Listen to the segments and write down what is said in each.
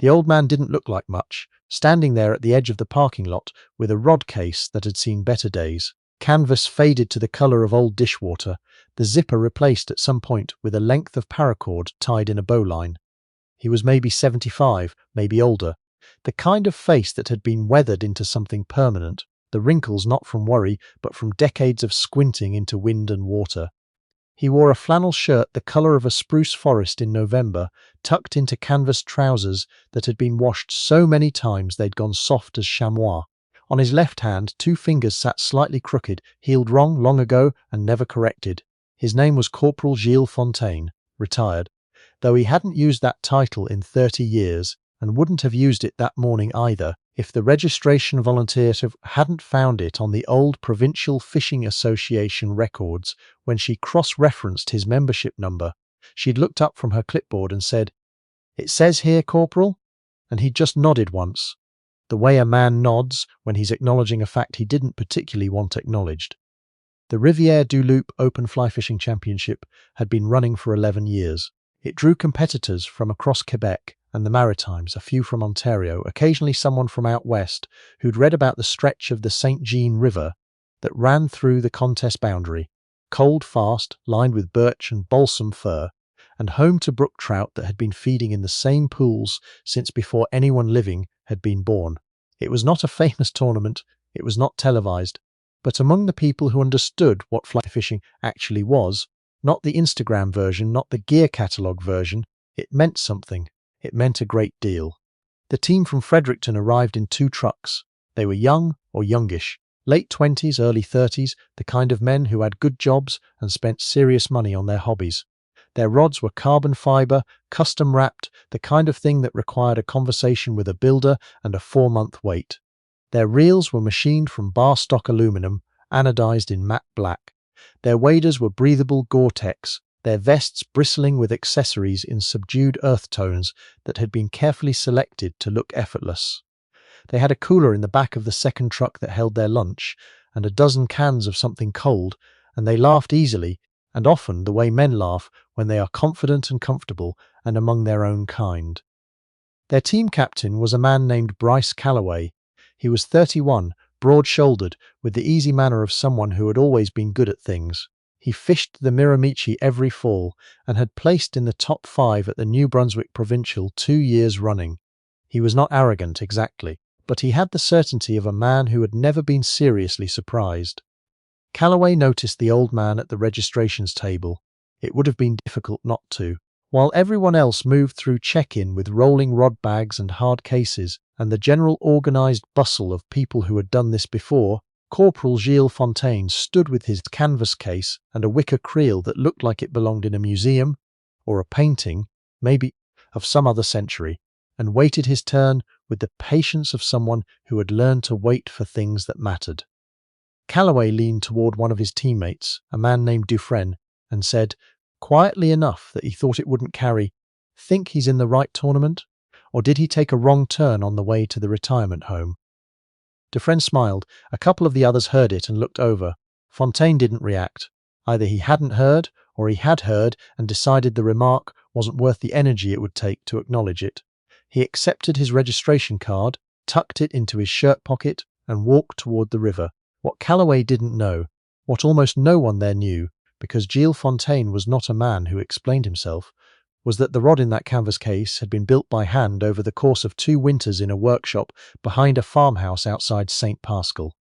The old man didn't look like much, standing there at the edge of the parking lot with a rod case that had seen better days. Canvas faded to the colour of old dishwater, the zipper replaced at some point with a length of paracord tied in a bowline. He was maybe 75, maybe older. The kind of face that had been weathered into something permanent, the wrinkles not from worry but from decades of squinting into wind and water. He wore a flannel shirt the colour of a spruce forest in November, tucked into canvas trousers that had been washed so many times they'd gone soft as chamois. On his left hand, 2 fingers sat slightly crooked, healed wrong long ago and never corrected. His name was Corporal Gilles Fontaine, retired, though he hadn't used that title in 30 years, and wouldn't have used it that morning either, if the registration volunteer hadn't found it on the old Provincial Fishing Association records when she cross-referenced his membership number. She'd looked up from her clipboard and said, "It says here, Corporal?" And he'd just nodded once, the way a man nods when he's acknowledging a fact he didn't particularly want acknowledged. The Rivière-du-Loup Open Fly Fishing Championship had been running for 11 years. It drew competitors from across Quebec and the Maritimes, a few from Ontario, occasionally someone from out west who'd read about the stretch of the St. Jean River that ran through the contest boundary, cold fast, lined with birch and balsam fir, and home to brook trout that had been feeding in the same pools since before anyone living had been born. It was not a famous tournament, it was not televised, but among the people who understood what fly fishing actually was, not the Instagram version, not the gear catalogue version, it meant something. It meant a great deal. The team from Fredericton arrived in 2 trucks. They were young or youngish, late 20s, early 30s, the kind of men who had good jobs and spent serious money on their hobbies. Their rods were carbon fibre, custom wrapped, the kind of thing that required a conversation with a builder and a 4-month wait. Their reels were machined from bar stock aluminum, anodized in matte black. Their waders were breathable Gore-Tex, their vests bristling with accessories in subdued earth tones that had been carefully selected to look effortless. They had a cooler in the back of the second truck that held their lunch, and a dozen cans of something cold, and they laughed easily, and often the way men laugh when they are confident and comfortable and among their own kind. Their team captain was a man named Bryce Calloway. He was 31, broad-shouldered, with the easy manner of someone who had always been good at things. He fished the Miramichi every fall and had placed in the top 5 at the New Brunswick Provincial 2 years running. He was not arrogant exactly, but he had the certainty of a man who had never been seriously surprised. Calloway noticed the old man at the registrations table. It would have been difficult not to. While everyone else moved through check-in with rolling rod bags and hard cases, and the general organised bustle of people who had done this before, Corporal Gilles Fontaine stood with his canvas case and a wicker creel that looked like it belonged in a museum, or a painting, maybe, of some other century, and waited his turn with the patience of someone who had learned to wait for things that mattered. Calloway leaned toward one of his teammates, a man named Dufresne, and said, quietly enough that he thought it wouldn't carry, "Think he's in the right tournament? Or did he take a wrong turn on the way to the retirement home?" Dufresne smiled. A couple of the others heard it and looked over. Fontaine didn't react. Either he hadn't heard, or he had heard and decided the remark wasn't worth the energy it would take to acknowledge it. He accepted his registration card, tucked it into his shirt pocket, and walked toward the river. What Calloway didn't know, what almost no one there knew, because Gilles Fontaine was not a man who explained himself, was that the rod in that canvas case had been built by hand over the course of 2 winters in a workshop behind a farmhouse outside St. Pascal.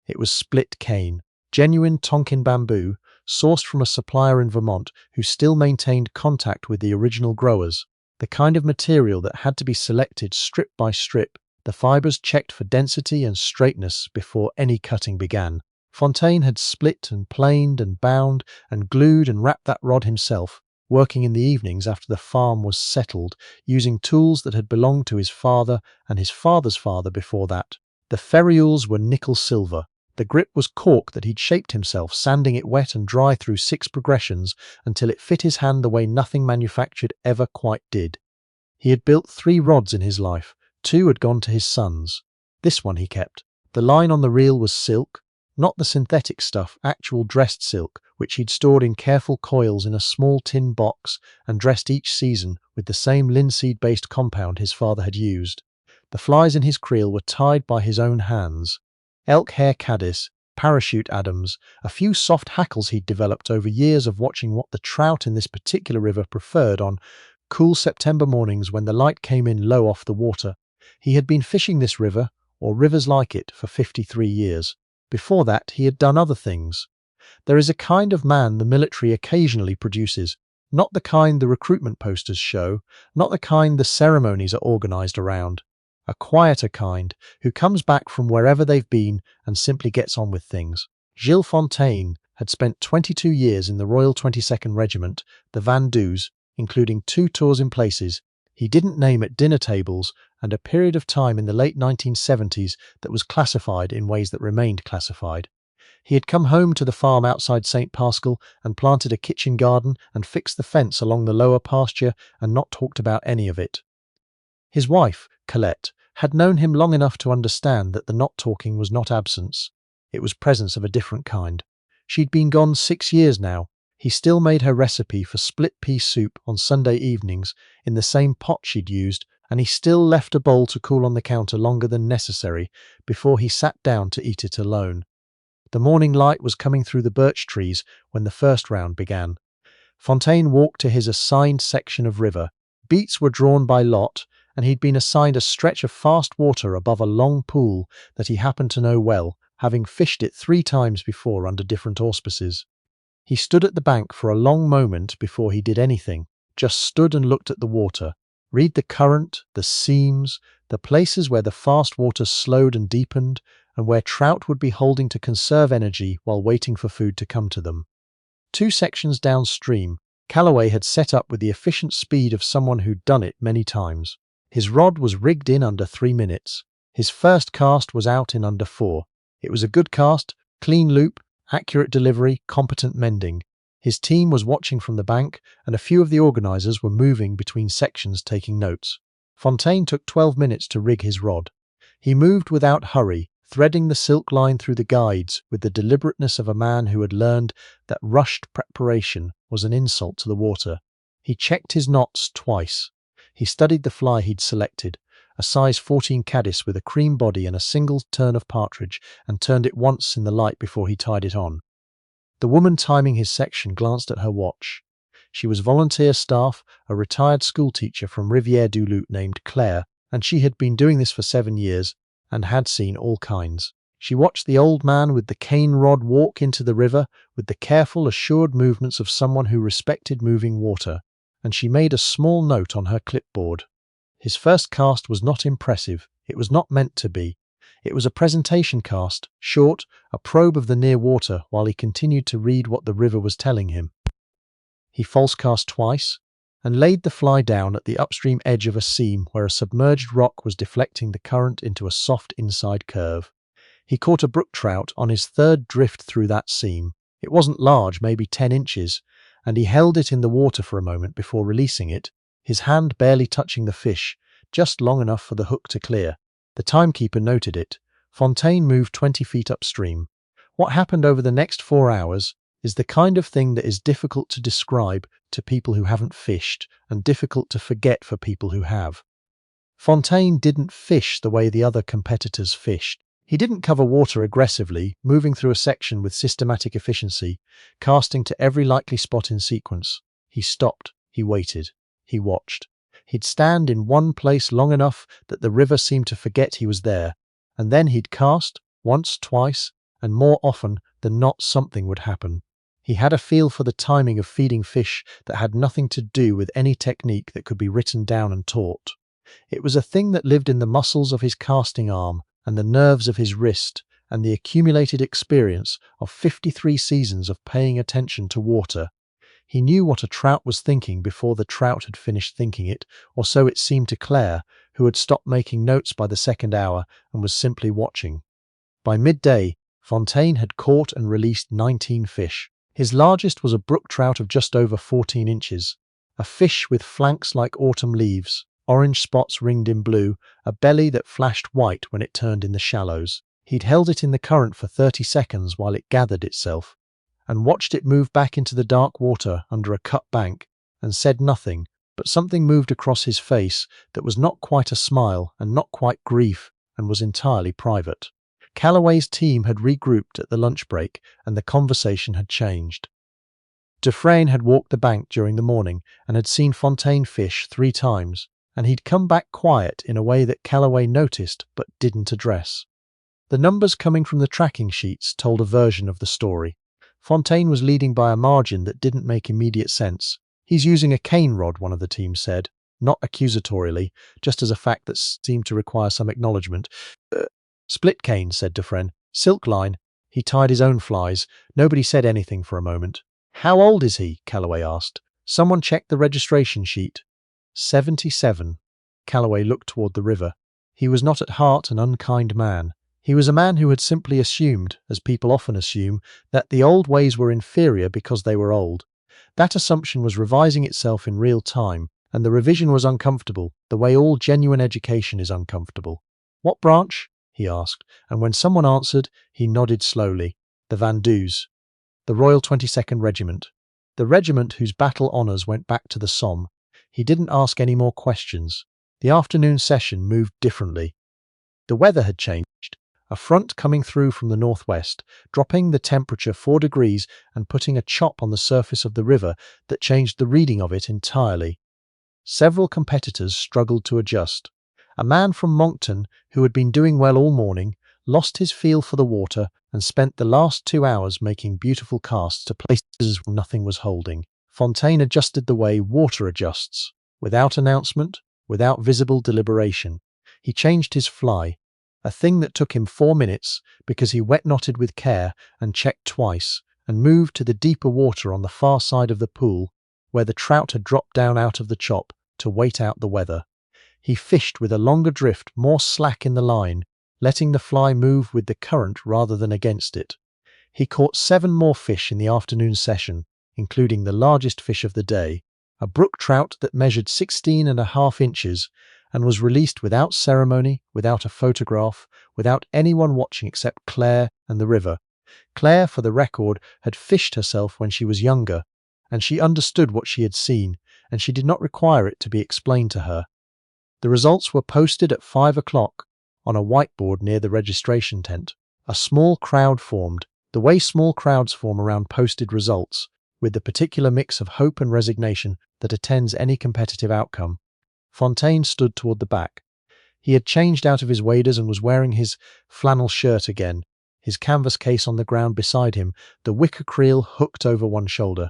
It was split cane, genuine Tonkin bamboo, sourced from a supplier in Vermont who still maintained contact with the original growers, the kind of material that had to be selected strip by strip, the fibres checked for density and straightness before any cutting began. Fontaine had split and planed and bound and glued and wrapped that rod himself, working in the evenings after the farm was settled, using tools that had belonged to his father and his father's father before that. The ferrules were nickel-silver. The grip was cork that he'd shaped himself, sanding it wet and dry through 6 progressions until it fit his hand the way nothing manufactured ever quite did. He had built 3 rods in his life. 2 had gone to his sons. This one he kept. The line on the reel was silk, not the synthetic stuff, actual dressed silk, which he'd stored in careful coils in a small tin box and dressed each season with the same linseed-based compound his father had used. The flies in his creel were tied by his own hands. Elk hair caddis, parachute Adams, a few soft hackles he'd developed over years of watching what the trout in this particular river preferred on cool September mornings when the light came in low off the water. He had been fishing this river, or rivers like it, for 53 years. Before that, he had done other things. There is a kind of man the military occasionally produces, not the kind the recruitment posters show, not the kind the ceremonies are organized around. A quieter kind, who comes back from wherever they've been and simply gets on with things. Gilles Fontaine had spent 22 years in the Royal 22nd Regiment, the Vendeus, including 2 tours in places he didn't name at dinner tables, and a period of time in the late 1970s that was classified in ways that remained classified. He had come home to the farm outside St. Pascal and planted a kitchen garden and fixed the fence along the lower pasture and not talked about any of it. His wife, Colette, had known him long enough to understand that the not talking was not absence. It was presence of a different kind. She'd been gone 6 years now. He still made her recipe for split pea soup on Sunday evenings in the same pot she'd used, and he still left a bowl to cool on the counter longer than necessary before he sat down to eat it alone. The morning light was coming through the birch trees when the first round began. Fontaine walked to his assigned section of river. Beats were drawn by lot, and he'd been assigned a stretch of fast water above a long pool that he happened to know well, having fished it 3 times before under different auspices. He stood at the bank for a long moment before he did anything, just stood and looked at the water. Read the current, the seams, the places where the fast water slowed and deepened, and where trout would be holding to conserve energy while waiting for food to come to them. 2 sections downstream, Calloway had set up with the efficient speed of someone who'd done it many times. His rod was rigged in under 3 minutes. His first cast was out in under 4. It was a good cast, clean loop, accurate delivery, competent mending. His team was watching from the bank, and a few of the organisers were moving between sections taking notes. Fontaine took 12 minutes to rig his rod. He moved without hurry, threading the silk line through the guides with the deliberateness of a man who had learned that rushed preparation was an insult to the water. He checked his knots twice. He studied the fly he'd selected, a size 14 caddis with a cream body and a single turn of partridge, and turned it once in the light before he tied it on. The woman timing his section glanced at her watch. She was volunteer staff, a retired schoolteacher from Rivière-du-Loup named Claire, and she had been doing this for 7 years and had seen all kinds. She watched the old man with the cane rod walk into the river with the careful, assured movements of someone who respected moving water, and she made a small note on her clipboard. His first cast was not impressive. It was not meant to be. It was a presentation cast, short, a probe of the near water while he continued to read what the river was telling him. He false cast twice and laid the fly down at the upstream edge of a seam where a submerged rock was deflecting the current into a soft inside curve. He caught a brook trout on his 3rd drift through that seam. It wasn't large, maybe 10 inches, and he held it in the water for a moment before releasing it, his hand barely touching the fish, just long enough for the hook to clear. The timekeeper noted it. Fontaine moved 20 feet upstream. What happened over the next 4 hours is the kind of thing that is difficult to describe to people who haven't fished and difficult to forget for people who have. Fontaine didn't fish the way the other competitors fished. He didn't cover water aggressively, moving through a section with systematic efficiency, casting to every likely spot in sequence. He stopped. He waited. He watched. He'd stand in one place long enough that the river seemed to forget he was there, and then he'd cast, once, twice, and more often than not something would happen. He had a feel for the timing of feeding fish that had nothing to do with any technique that could be written down and taught. It was a thing that lived in the muscles of his casting arm and the nerves of his wrist and the accumulated experience of 53 seasons of paying attention to water. He knew what a trout was thinking before the trout had finished thinking it, or so it seemed to Claire, who had stopped making notes by the 2nd hour and was simply watching. By midday, Fontaine had caught and released 19 fish. His largest was a brook trout of just over 14 inches, a fish with flanks like autumn leaves, orange spots ringed in blue, a belly that flashed white when it turned in the shallows. He'd held it in the current for 30 seconds while it gathered itself. and watched it move back into the dark water under a cut bank, and said nothing, but something moved across his face that was not quite a smile and not quite grief, and was entirely private. Calloway's team had regrouped at the lunch break, and the conversation had changed. Dufresne had walked the bank during the morning and had seen Fontaine fish 3 times, and he'd come back quiet in a way that Calloway noticed but didn't address. The numbers coming from the tracking sheets told a version of the story. Fontaine was leading by a margin that didn't make immediate sense. "He's using a cane rod," one of the team said, not accusatorially, just as a fact that seemed to require some acknowledgement. "Split cane," said Dufresne. "Silk line. He tied his own flies." Nobody said anything for a moment. "How old is he?" Calloway asked. Someone checked the registration sheet. 77. Calloway looked toward the river. He was not at heart an unkind man. He was a man who had simply assumed, as people often assume, that the old ways were inferior because they were old. That assumption was revising itself in real time, and the revision was uncomfortable, the way all genuine education is uncomfortable. "What branch?" he asked, and when someone answered, he nodded slowly. "The Vendus. The Royal 22nd Regiment. The regiment whose battle honours went back to the Somme." He didn't ask any more questions. The afternoon session moved differently. The weather had changed. A front coming through from the northwest, dropping the temperature 4 degrees and putting a chop on the surface of the river that changed the reading of it entirely. Several competitors struggled to adjust. A man from Moncton, who had been doing well all morning, lost his feel for the water and spent the last 2 hours making beautiful casts to places where nothing was holding. Fontaine adjusted the way water adjusts, without announcement, without visible deliberation. He changed his fly, a thing that took him 4 minutes because he wet knotted with care and checked twice, and moved to the deeper water on the far side of the pool, where the trout had dropped down out of the chop, to wait out the weather. He fished with a longer drift, more slack in the line, letting the fly move with the current rather than against it. He caught 7 more fish in the afternoon session, including the largest fish of the day, a brook trout that measured 16.5 inches, and was released without ceremony, without a photograph, without anyone watching except Claire and the river. Claire, for the record, had fished herself when she was younger, and she understood what she had seen, and she did not require it to be explained to her. The results were posted at 5 o'clock on a whiteboard near the registration tent. A small crowd formed, the way small crowds form around posted results, with the particular mix of hope and resignation that attends any competitive outcome. Fontaine stood toward the back. He had changed out of his waders and was wearing his flannel shirt again, his canvas case on the ground beside him, the wicker creel hooked over one shoulder.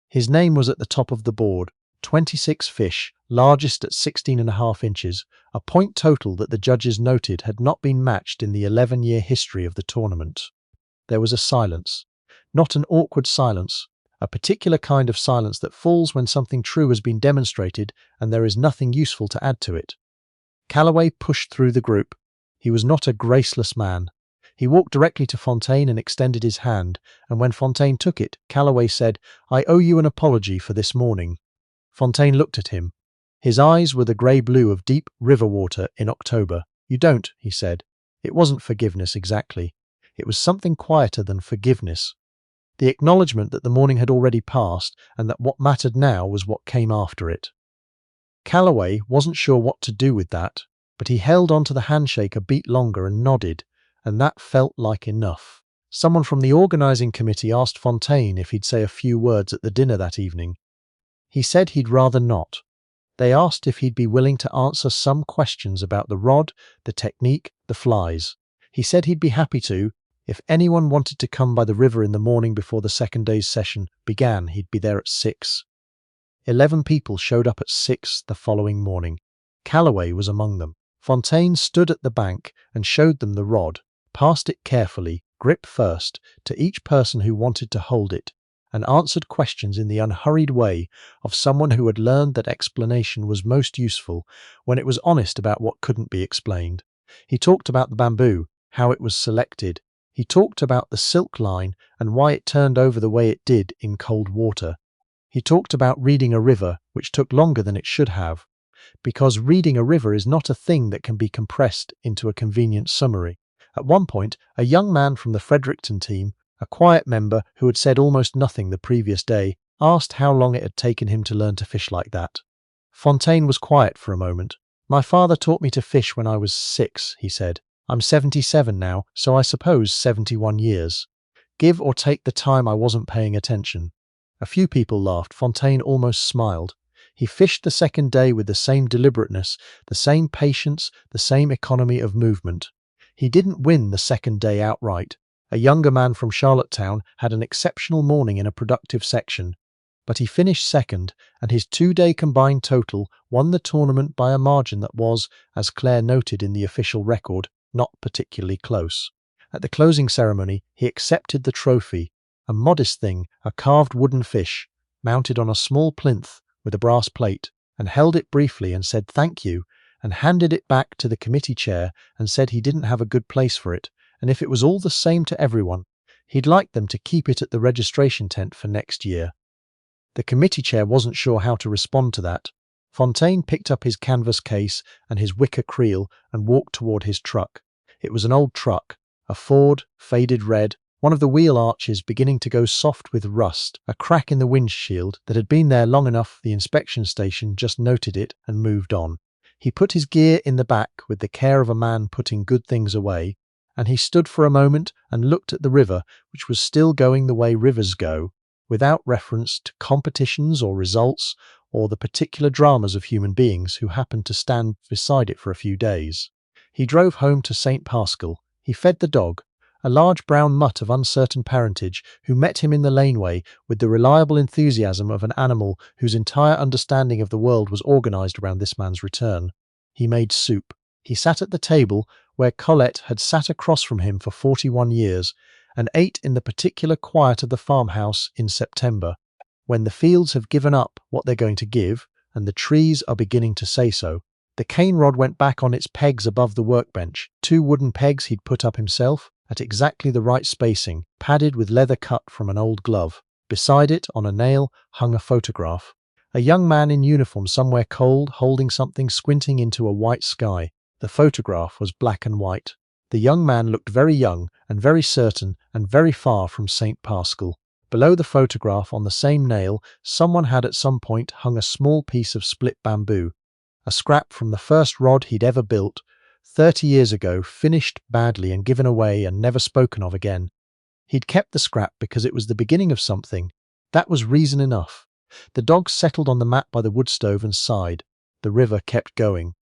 His name was at the top of the board. 26 fish, largest at 16.5 inches, a point total that the judges noted had not been matched in the 11-year history of the tournament. There was a silence. Not an awkward silence, a particular kind of silence that falls when something true has been demonstrated and there is nothing useful to add to it. Calloway pushed through the group. He was not a graceless man. He walked directly to Fontaine and extended his hand, and when Fontaine took it, Calloway said, "I owe you an apology for this morning." Fontaine looked at him. His eyes were the grey-blue of deep river water in October. "You don't," he said. It wasn't forgiveness exactly. It was something quieter than forgiveness. The acknowledgement that the morning had already passed and that what mattered now was what came after it. Calloway wasn't sure what to do with that, but he held on to the handshake a beat longer and nodded, and that felt like enough. Someone from the organising committee asked Fontaine if he'd say a few words at the dinner that evening. He said he'd rather not. They asked if he'd be willing to answer some questions about the rod, the technique, the flies. He said he'd be happy to. If anyone wanted to come by the river in the morning before the second day's session began, he'd be there at 6. 11 people showed up at 6 the following morning. Calloway was among them. Fontaine stood at the bank and showed them the rod, passed it carefully, grip first, to each person who wanted to hold it, and answered questions in the unhurried way of someone who had learned that explanation was most useful when it was honest about what couldn't be explained. He talked about the bamboo, how it was selected. He talked about the silk line and why it turned over the way it did in cold water. He talked about reading a river, which took longer than it should have, because reading a river is not a thing that can be compressed into a convenient summary. At one point, a young man from the Fredericton team, A quiet member, who had said almost nothing the previous day, asked how long it had taken him to learn to fish like that. Fontaine was quiet for a moment. "My father taught me to fish when I was 6, he said. "I'm 77 now, so I suppose 71 years. Give or take the time I wasn't paying attention." A few people laughed. Fontaine almost smiled. He fished the second day with the same deliberateness, the same patience, the same economy of movement. He didn't win the second day outright. A younger man from Charlottetown had an exceptional morning in a productive section, but he finished second, and his 2-day combined total won the tournament by a margin that was, as Claire noted in the official record, not particularly close. At the closing ceremony, he accepted the trophy, a modest thing, a carved wooden fish, mounted on a small plinth with a brass plate, and held it briefly and said thank you, and handed it back to the committee chair and said he didn't have a good place for it, and if it was all the same to everyone, he'd like them to keep it at the registration tent for next year. The committee chair wasn't sure how to respond to that. Fontaine picked up his canvas case and his wicker creel and walked toward his truck. It was an old truck, a Ford, faded red, one of the wheel arches beginning to go soft with rust, a crack in the windshield that had been there long enough the inspection station just noted it and moved on. He put his gear in the back with the care of a man putting good things away, and he stood for a moment and looked at the river, which was still going the way rivers go, without reference to competitions or results or the particular dramas of human beings who happened to stand beside it for a few days. He drove home to St. Pascal. He fed the dog, a large brown mutt of uncertain parentage, who met him in the laneway with the reliable enthusiasm of an animal whose entire understanding of the world was organized around this man's return. He made soup. He sat at the table where Colette had sat across from him for 41 years, and ate in the particular quiet of the farmhouse in September, when the fields have given up what they're going to give, and the trees are beginning to say so. The cane rod went back on its pegs above the workbench, 2 wooden pegs he'd put up himself, at exactly the right spacing, padded with leather cut from an old glove. Beside it, on a nail, hung a photograph. A young man in uniform somewhere cold, holding something, squinting into a white sky. The photograph was black and white. The young man looked very young and very certain and very far from St. Pascal. Below the photograph, on the same nail, someone had at some point hung a small piece of split bamboo, a scrap from the first rod he'd ever built, 30 years ago, finished badly and given away and never spoken of again. He'd kept the scrap because it was the beginning of something. That was reason enough. The dog settled on the mat by the wood stove and sighed. The river kept going.